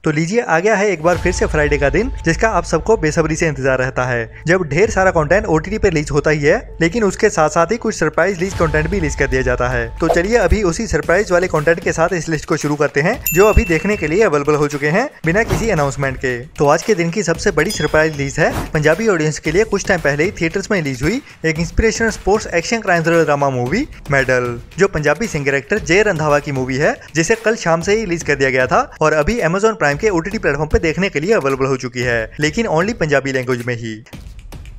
तो लीजिए आ गया है एक बार फिर से फ्राइडे का दिन, जिसका आप सबको बेसब्री से इंतजार रहता है, जब ढेर सारा कंटेंट ओटीटी पे रिलीज होता ही है, लेकिन उसके साथ साथ ही कुछ सरप्राइज रिलीज कंटेंट भी रिलीज कर दिया जाता है। तो चलिए अभी उसी सरप्राइज वाले कंटेंट के साथ इस लिस्ट को शुरू करते हैं, जो अभी देखने के लिए अवेलेबल हो चुके हैं बिना किसी अनाउंसमेंट के। तो आज के दिन की सबसे बड़ी सरप्राइज रिलीज है पंजाबी ऑडियंस के लिए कुछ टाइम पहले ही थिएटर्स में रिलीज हुई एक inspirational sports action crime thriller drama movie medal, जो पंजाबी सिंगर एक्टर जय रंधावा की मूवी है, जिसे कल शाम से ही रिलीज कर दिया गया था और अभी अमेजॉन प्राइम के ओटीटी प्लेटफॉर्म पे देखने के लिए अवेलेबल हो चुकी है, लेकिन ओनली पंजाबी लैंग्वेज में ही।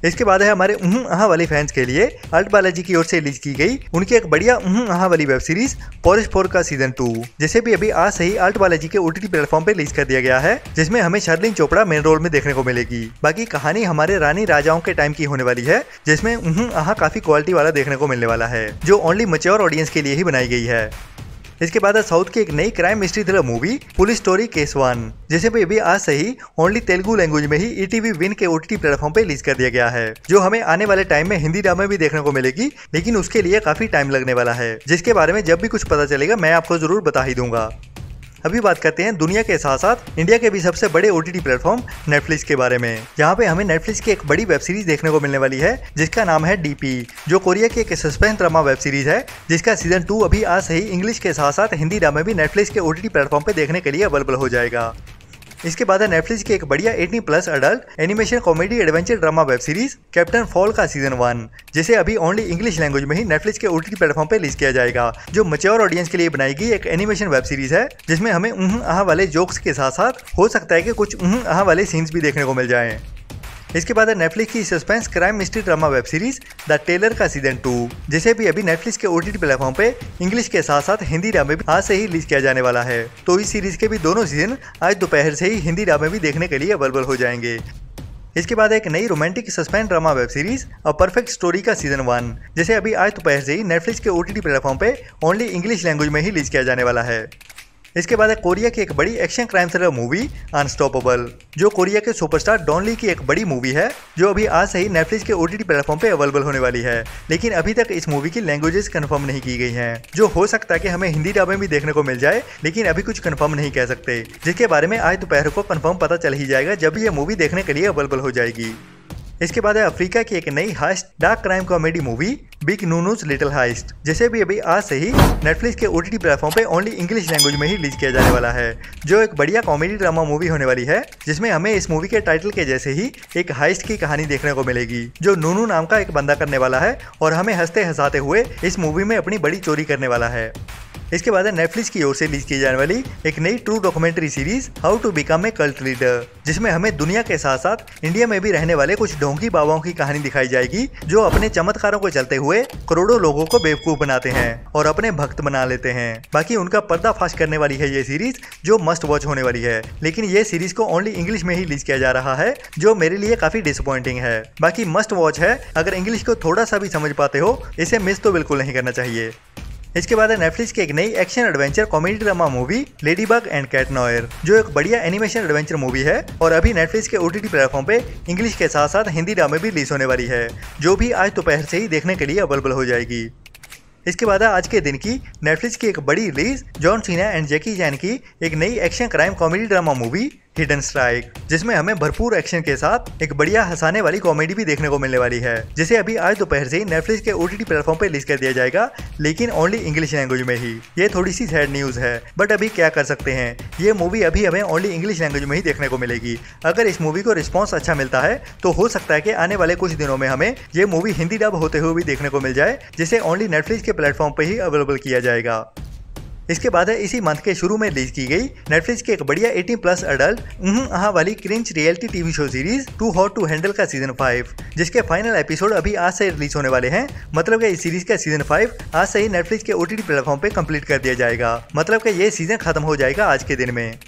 इसके बाद है हमारे आहा वाले फैंस के लिए अल्ट बालाजी की ओर से रिलीज की गई उनकी एक बढ़िया आहा वाली वेब सीरीज फॉरेस्ट 4 का सीजन 2, जिसे भी अभी आज से ही अल्ट बालाजी के ओटीटी प्लेटफॉर्म पे रिलीज कर दिया गया है, जिसमें हमें शर्लिन चोपड़ा मेन रोल में देखने को मिलेगी। बाकी कहानी हमारे रानी राजाओं के टाइम की होने वाली है, जिसमें आहा काफी क्वालिटी वाला देखने को मिलने वाला है, जो ओनली मैच्योर ऑडियंस के लिए ही बनाई गई है। इसके बाद साउथ की एक नई crime mystery thriller movie police story case 1, जिसे भी अभी आज से ही ओनली तेलुगु लैंग्वेज में ही ईटीवी विन के ओटीटी प्लेटफॉर्म पे रिलीज कर दिया गया है, जो हमें आने वाले टाइम में हिंदी डब में भी देखने को मिलेगी, लेकिन उसके लिए काफी टाइम लगने वाला है, जिसके बारे में जब भी कुछ पता चलेगा मैं आपको जरूर बता ही दूंगा। अभी बात करते हैं दुनिया के साथ साथ इंडिया के भी सबसे बड़े ओटीटी प्लेटफॉर्म नेटफ्लिक्स के बारे में, जहां पे हमें नेटफ्लिक्स की एक बड़ी वेब सीरीज देखने को मिलने वाली है, जिसका नाम है डीपी, जो कोरिया की एक सस्पेंस ड्रामा वेब सीरीज है, जिसका सीजन 2 अभी आज से ही इंग्लिश के साथ साथ हिंदी डब में भी नेटफ्लिक्स के ओटीटी प्लेटफॉर्म पे देखने के लिए अवेलेबल हो जाएगा। इसके बाद है नेटफ्लिक्स की एक बढ़िया 18+ adult animation comedy adventure drama web series captain fall का सीजन 1, जिसे अभी ओनली इंग्लिश लैंग्वेज में ही नेटफ्लिक्स के ओटीटी प्लेटफॉर्म पे रिलीज किया जाएगा, जो मैच्योर ऑडियंस के लिए बनाई गई एक एनिमेशन वेब सीरीज है, जिसमें हमें आहा वाले जोक्स के साथ साथ हो सकता है कि कुछ आहा वाले सीन्स भी देखने को मिल जाएं। इसके बाद है नेटफ्लिक्स की suspense crime mystery drama web series the Tailor का सीजन 2, जिसे भी अभी नेटफ्लिक्स के ओटीटी प्लेटफॉर्म पे इंग्लिश के साथ साथ हिंदी डब में भी आज से ही रिलीज किया जाने वाला है। तो इस सीरीज के भी दोनों सीजन आज दोपहर से ही हिंदी डब में भी देखने के लिए अवेलेबल हो जाएंगे। इसके बाद एक नई romantic suspense drama web series a perfect story का सीजन 1, जिसे अभी आज दोपहर से ही नेटफ्लिक्स के ओटीटी प्लेटफॉर्म पे ओनली इंग्लिश लैंग्वेज में ही रिलीज किया जाने वाला है। इसके बाद है कोरिया की एक बड़ी action crime thriller movie unstoppable, जो कोरिया के सुपरस्टार डॉन ली की एक बड़ी मूवी है, जो अभी आज से ही नेटफ्लिक्स के ओटीटी प्लेटफॉर्म पे अवेलेबल होने वाली है, लेकिन अभी तक इस मूवी की लैंग्वेजेस कंफर्म नहीं की गई हैं, जो हो सकता है कि हमें हिंदी डब में भी देखने को मिल जाए, लेकिन अभी कुछ कंफर्म नहीं कह सकते, जिसके बारे में आज दोपहर को कंफर्म पता चल ही जाएगा जब ये मूवी देखने के लिए अवेलेबल हो जाएगी। इसके बाद है अफ्रीका की एक नई heist dark crime comedy movie big Nunu's little heist, जिसे भी अभी आज से ही नेटफ्लिक्स के ओटीटी प्लेटफॉर्म पे ओनली इंग्लिश लैंग्वेज में ही रिलीज किया जाने वाला है, जो एक बढ़िया कॉमेडी ड्रामा मूवी होने वाली है, जिसमें हमें इस मूवी के टाइटल के जैसे ही एक हाइस्ट की कहानी देखने को मिलेगी, जो नूनू नाम का एक बंदा करने वाला है और हमें हंसते हंसाते हुए इस मूवी में अपनी बड़ी चोरी करने वाला है। इसके बाद है नेटफ्लिक्स की ओर से रिलीज की जाने वाली एक नई true documentary series how to become a cult leader, जिसमें हमें दुनिया के साथ साथ इंडिया में भी रहने वाले कुछ ढोंगी बाबाओं की कहानी दिखाई जाएगी, जो अपने चमत्कारों को चलते हुए करोड़ों लोगों को बेवकूफ बनाते हैं और अपने भक्त बना लेते हैं। बाकी उनका पर्दाफाश करने वाली है ये सीरीज, जो मस्ट वॉच होने वाली है, लेकिन ये सीरीज को ओनली इंग्लिश में ही रिलीज किया जा रहा है, जो मेरे लिए काफी डिसअपॉइंटिंग है। बाकी मस्ट वॉच है, अगर इंग्लिश को थोड़ा सा भी समझ पाते हो इसे मिस तो बिल्कुल नहीं करना चाहिए। इसके बाद है नेटफ्लिक्स की एक नई action adventure comedy drama movie Ladybug and Cat Noir, जो एक बढ़िया एनिमेशन एडवेंचर मूवी है और अभी नेटफ्लिक्स के ओटीटी प्लेटफॉर्म पे इंग्लिश के साथ साथ हिंदी डब में भी रिलीज होने वाली है, जो भी आज दोपहर से ही देखने के लिए अवेलेबल हो जाएगी। इसके बाद आज के दिन की नेटफ्लिक्स की एक बड़ी रिलीज जॉन सीना एंड जैकी चैन की एक नई action crime comedy drama movie hidden strike, जिसमें हमें भरपूर एक्शन के साथ एक बढ़िया हंसाने वाली कॉमेडी भी देखने को मिलने वाली है, जिसे अभी आज दोपहर से ही नेटफ्लिक्स के ओटीटी प्लेटफॉर्म पे रिलीज कर दिया जाएगा, लेकिन ओनली इंग्लिश लैंग्वेज में ही। ये थोड़ी सी सैड न्यूज है, बट अभी क्या कर सकते हैं, ये मूवी अभी हमें ओनली इंग्लिश लैंग्वेज में ही देखने को मिलेगी। अगर इस मूवी को रिस्पॉन्स अच्छा मिलता है तो हो सकता है कि आने वाले कुछ दिनों में हमें ये मूवी हिंदी डब होते हुए भी देखने को मिल जाए, जिसे ओनली नेटफ्लिक्स के प्लेटफॉर्म पे ही अवेलेबल किया जाएगा। इसके बाद है इसी मंथ के शुरू में रिलीज की गई नेटफ्लिक्स की एक बढ़िया 18+ अडल्ट आहा वाली cringe reality TV show series Too Hot to Handle का सीजन 5, जिसके फाइनल एपिसोड अभी आज से रिलीज होने वाले हैं। मतलब कि इस सीरीज का सीजन 5 आज से ही नेटफ्लिक्स के ओटीटी प्लेटफॉर्म पे कंप्लीट कर दिया जाएगा, मतलब कि ये सीजन खत्म हो जाएगा आज के दिन में।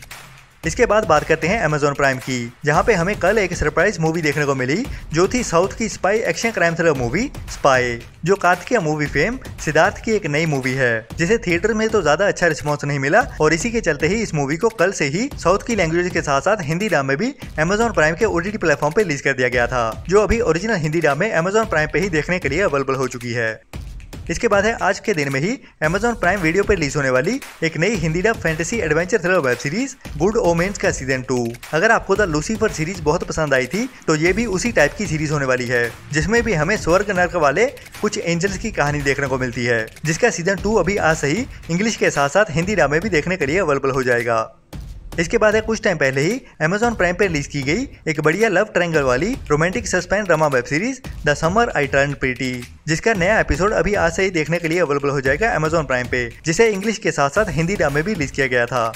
इसके बाद बात करते हैं अमेजॉन प्राइम की, जहां पे हमें कल एक सरप्राइज मूवी देखने को मिली, जो थी साउथ की spy action crime thriller movie spy, जो कार्तिकेय मूवी फेम सिद्धार्थ की एक नई मूवी है, जिसे थिएटर में तो ज्यादा अच्छा रिस्पॉन्स नहीं मिला और इसी के चलते ही इस मूवी को कल से ही साउथ की लैंग्वेज के साथ साथ हिंदी डब में भी अमेजॉन प्राइम के ओटीटी प्लेटफॉर्म पे रिलीज कर दिया गया था, जो अभी ओरिजिनल हिंदी डब में अमेजॉन प्राइम पे ही देखने के लिए अवेलेबल हो चुकी है। इसके बाद है आज के दिन में ही Amazon प्राइम वीडियो पर रिलीज होने वाली एक नई Hindi dub fantasy adventure thriller web series good women's का सीजन 2। अगर आपको द लूसीफर सीरीज बहुत पसंद आई थी तो ये भी उसी टाइप की सीरीज होने वाली है, जिसमें भी हमें स्वर्ग नर्क वाले कुछ एंजल्स की कहानी देखने को मिलती है, जिसका सीजन 2 अभी आज से ही इंग्लिश के साथ साथ हिंदी डब में भी देखने के लिए अवेलेबल हो जाएगा। इसके बाद है कुछ टाइम पहले ही Amazon प्राइम पर रिलीज की गई एक बढ़िया लव ट्रायंगल वाली romantic suspense drama web series the summer I turned pretty, जिसका नया एपिसोड अभी आज से ही देखने के लिए अवेलेबल हो जाएगा Amazon प्राइम पे, जिसे इंग्लिश के साथ साथ हिंदी डब में भी रिलीज किया गया था।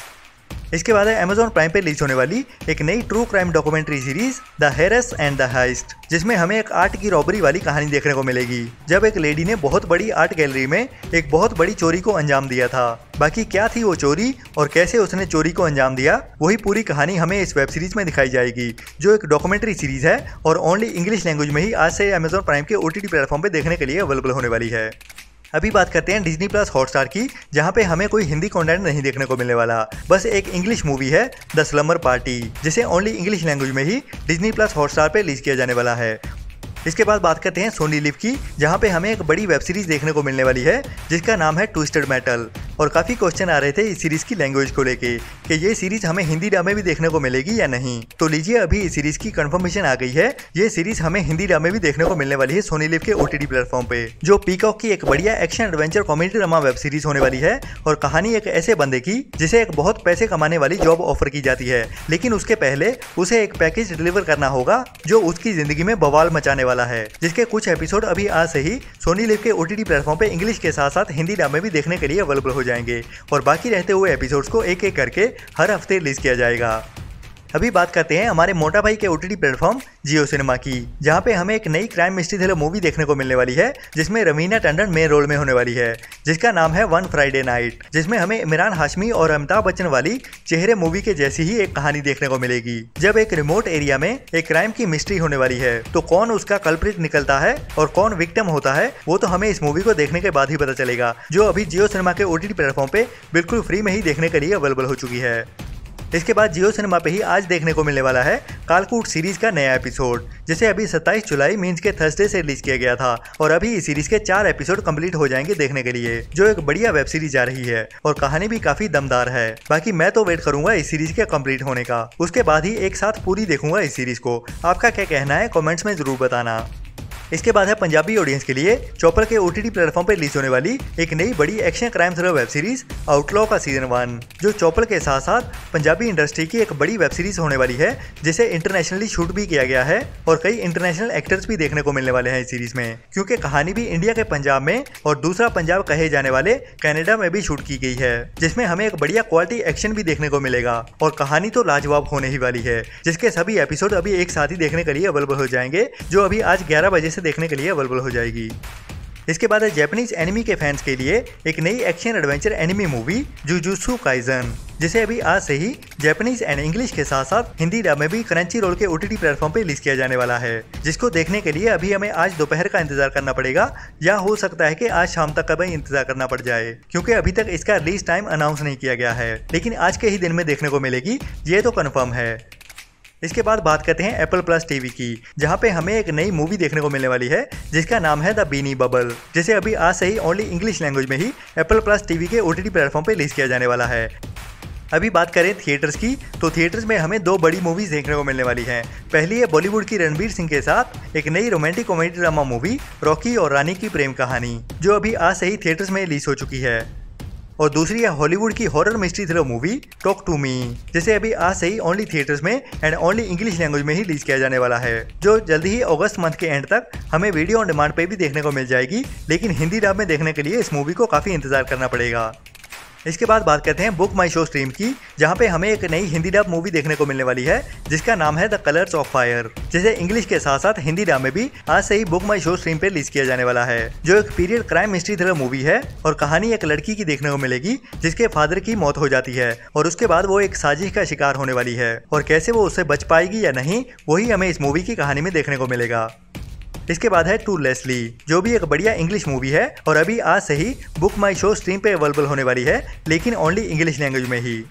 इसके बाद है Amazon प्राइम पे रिलीज होने वाली एक नई true crime documentary series the harass and the highest, जिसमें हमें एक आर्ट की रॉबरी वाली कहानी देखने को मिलेगी, जब एक लेडी ने बहुत बड़ी आर्ट गैलरी में एक बहुत बड़ी चोरी को अंजाम दिया था। बाकी क्या थी वो चोरी और कैसे उसने चोरी को अंजाम दिया, वही पूरी कहानी हमें इस वेब सीरीज में दिखाई जाएगी, जो एक डॉक्यूमेंट्री सीरीज है और ओनली इंग्लिश लैंग्वेज में ही आज से Amazon प्राइम के OTT प्लेटफॉर्म पे देखने के लिए अवेलेबल होने वाली है। अभी बात करते हैं डिज्नी प्लस हॉटस्टार की, जहां पे हमें कोई हिंदी कंटेंट नहीं देखने को मिलने वाला, बस एक इंग्लिश मूवी है द स्लम्बर पार्टी, जिसे ओनली इंग्लिश लैंग्वेज में ही डिज्नी प्लस हॉटस्टार पे रिलीज किया जाने वाला है। इसके बाद बात करते हैं सोनी लिव की, जहां पे हमें एक बड़ी वेब सीरीज देखने को मिलने वाली है जिसका नाम है ट्विस्टेड मेटल। और काफ़ी क्वेश्चन आ रहे थे इस सीरीज़ की लैंग्वेज को लेके कि ये सीरीज़ हमें हिंदी डब में भी देखने को मिलेगी या नहीं। तो लीजिए अभी इस सीरीज़ की कंफर्मेशन आ गई है, ये सीरीज़ हमें हिंदी डब में भी देखने को मिलने वाली है सोनी लिव के OTT प्लेटफॉर्म पे, जो पीकॉक की एक बढ़िया action adventure comedy drama web series होने वाली है। और कहानी एक ऐसे बंदे की जिसे एक बहुत पैसे कमाने वाली जॉब ऑफर की जाती है, लेकिन उसके पहले उसे एक पैकेज डिलीवर करना होगा जो उसकी जिंदगी में बवाल मचाने वाला है, जिसके कुछ एपिसोड अभी आज से ही सोनी लिव के OTT प्लेटफॉर्म पे इंग्लिश के साथ साथ हिंदी डब में भी देखने के लिए अवेलेबल हो जाएंगे और बाकी रहते हुए एपिसोड्स को एक एक करके हर हफ्ते रिलीज किया जाएगा। अभी बात करते हैं हमारे मोटा भाई के OTT प्लेटफॉर्म जियो सिनेमा की, जहां पे हमें एक नई क्राइम मिस्ट्री थ्रिलर मूवी देखने को मिलने वाली है, जिसमें रवीना टंडन मेन रोल में होने वाली है, जिसका नाम है वन फ्राइडे नाइट, जिसमें हमें इमरान हाशमी और अमिताभ बच्चन वाली चेहरे मूवी के जैसी ही एक कहानी देखने को मिलेगी। जब एक रिमोट एरिया में एक क्राइम की मिस्ट्री होने वाली है तो कौन उसका कल्प्रिट निकलता है और कौन विक्टिम होता है वो तो हमें इस मूवी को देखने के बाद ही पता चलेगा, जो अभी जियो सिनेमा के OTT प्लेटफॉर्म पे बिल्कुल फ्री में ही देखने के लिए अवेलेबल हो चुकी है। इसके बाद जियो सिनेमा पे ही आज देखने को मिलने वाला है कालकूट सीरीज का नया एपिसोड, जिसे अभी 27 जुलाई मीन्स के थर्सडे से रिलीज किया गया था और अभी इस सीरीज के 4 एपिसोड कंप्लीट हो जाएंगे देखने के लिए, जो एक बढ़िया वेब सीरीज जा रही है और कहानी भी काफी दमदार है। बाकी मैं तो वेट करूंगा इस सीरीज के कंप्लीट होने का, उसके बाद ही एक साथ पूरी देखूंगा इस सीरीज को। आपका क्या कहना है कमेंट्स में जरूर बताना। इसके बाद है पंजाबी ऑडियंस के लिए चॉपर के OTT प्लेटफॉर्म पर रिलीज होने वाली एक नई बड़ी action crime thriller web series outlaw का सीजन 1, जो चॉपर के साथ साथ पंजाबी इंडस्ट्री की एक बड़ी वेब सीरीज होने वाली है, जिसे इंटरनेशनली शूट भी किया गया है और कई इंटरनेशनल एक्टर्स भी देखने को मिलने वाले हैं इस सीरीज में, क्योंकि कहानी भी इंडिया के पंजाब में और दूसरा पंजाब कहे जाने वाले कनाडा में भी शूट की गई है, जिसमें हमें एक बढ़िया क्वालिटी एक्शन भी देखने को मिलेगा और कहानी तो लाजवाब होने ही वाली है, जिसके सभी एपिसोड अभी एक साथ ही देखने के लिए अवेलेबल हो जाएंगे, जो अभी आज 11 बजे से देखने के लिए अवेलेबल हो जाएगी। इसके बाद है जापानीज एनिमी के फैंस के लिए एक नई action adventure anime movie Jujutsu Kaisen, जिसे अभी आज से ही जापानीज एंड इंग्लिश के साथ साथ हिंदी डब में भी क्रंची रोल के OTT प्लेटफॉर्म पे रिलीज किया जाने वाला है, जिसको देखने के लिए अभी हमें आज दोपहर का इंतजार करना पड़ेगा, या हो सकता है कि आज शाम तक का भी इंतजार करना पड़ जाए, क्योंकि अभी तक इसका रिलीज टाइम अनाउंस नहीं किया गया है, लेकिन आज के ही दिन में देखने को मिलेगी, ये तो कन्फर्म है। इसके बाद बात करते हैं एप्पल प्लस टीवी की, जहां पे हमें एक नई मूवी देखने को मिलने वाली है जिसका नाम है द बीनी बबल, जिसे अभी आज से ही ओनली इंग्लिश लैंग्वेज में ही एप्पल प्लस टीवी के OTT प्लेटफॉर्म पे रिलीज किया जाने वाला है। अभी बात करें थिएटर्स की, तो थिएटर्स में हमें 2 बड़ी मूवीज देखने को मिलने वाली हैं। पहली है बॉलीवुड की रणवीर सिंह के साथ एक नई romantic comedy drama movie Rocky और रानी की प्रेम कहानी, जो अभी आज से ही थिएटर्स में रिलीज हो चुकी है। और दूसरी है हॉलीवुड की horror mystery thriller movie Talk to Me, जिसे अभी आज से ही ओनली थिएटर्स में एंड ओनली इंग्लिश लैंग्वेज में ही रिलीज किया जाने वाला है, जो जल्दी ही अगस्त मंथ के एंड तक हमें वीडियो ऑन डिमांड पे भी देखने को मिल जाएगी, लेकिन हिंदी डब में देखने के लिए इस मूवी को काफ़ी इंतजार करना पड़ेगा। इसके बाद बात करते हैं बुक माई शो स्ट्रीम की, जहां पे हमें एक नई हिंदी डब मूवी देखने को मिलने वाली है जिसका नाम है द कलर्स ऑफ फायर, जिसे इंग्लिश के साथ साथ हिंदी डब में भी आज से ही बुक माई शो स्ट्रीम पे रिलीज किया जाने वाला है, जो एक period crime mystery thriller movie है और कहानी एक लड़की की देखने को मिलेगी जिसके फादर की मौत हो जाती है और उसके बाद वो एक साजिश का शिकार होने वाली है, और कैसे वो उससे बच पाएगी या नहीं वही हमें इस मूवी की कहानी में देखने को मिलेगा। इसके बाद है टू लेस्ली, जो भी एक बढ़िया इंग्लिश मूवी है और अभी आज से ही बुक माई शो स्ट्रीम पे अवेलेबल होने वाली है, लेकिन ओनली इंग्लिश लैंग्वेज में ही।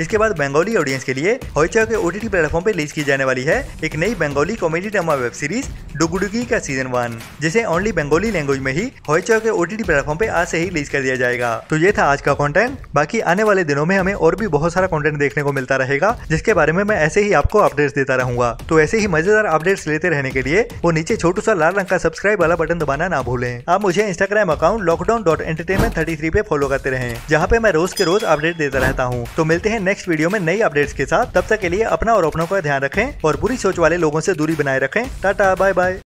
इसके बाद बंगाली ऑडियंस के लिए हॉइचॉय के OTT प्लेटफॉर्म पे रिलीज की जाने वाली है एक नई Bengali comedy drama web series Dugdugi का सीजन 1, जिसे ओनली बंगाली लैंग्वेज में ही हॉइचॉय के OTT प्लेटफॉर्म पे आज से ही रिलीज कर दिया जाएगा। तो ये था आज का कंटेंट। बाकी आने वाले दिनों में हमें और भी बहुत सारा कंटेंट देखने को मिलता रहेगा, जिसके बारे में मैं ऐसे ही आपको अपडेट्स देता रहूंगा। तो ऐसे ही मजेदार अपडेट्स लेते रहने के लिए वो नीचे छोटू सा लाल रंग का सब्सक्राइब वाला बटन दबाना ना भूलें। आप मुझे इंस्टाग्राम अकाउंट lockdown.entertainment33 पे फॉलो करते रहें, जहाँ पे मैं रोज के रोज अपडेट देता रहता हूँ। तो मिलते हैं नेक्स्ट वीडियो में नई अपडेट्स के साथ। तब तक के लिए अपना और अपनों का ध्यान रखें और बुरी सोच वाले लोगों से दूरी बनाए रखें। Tata bye bye.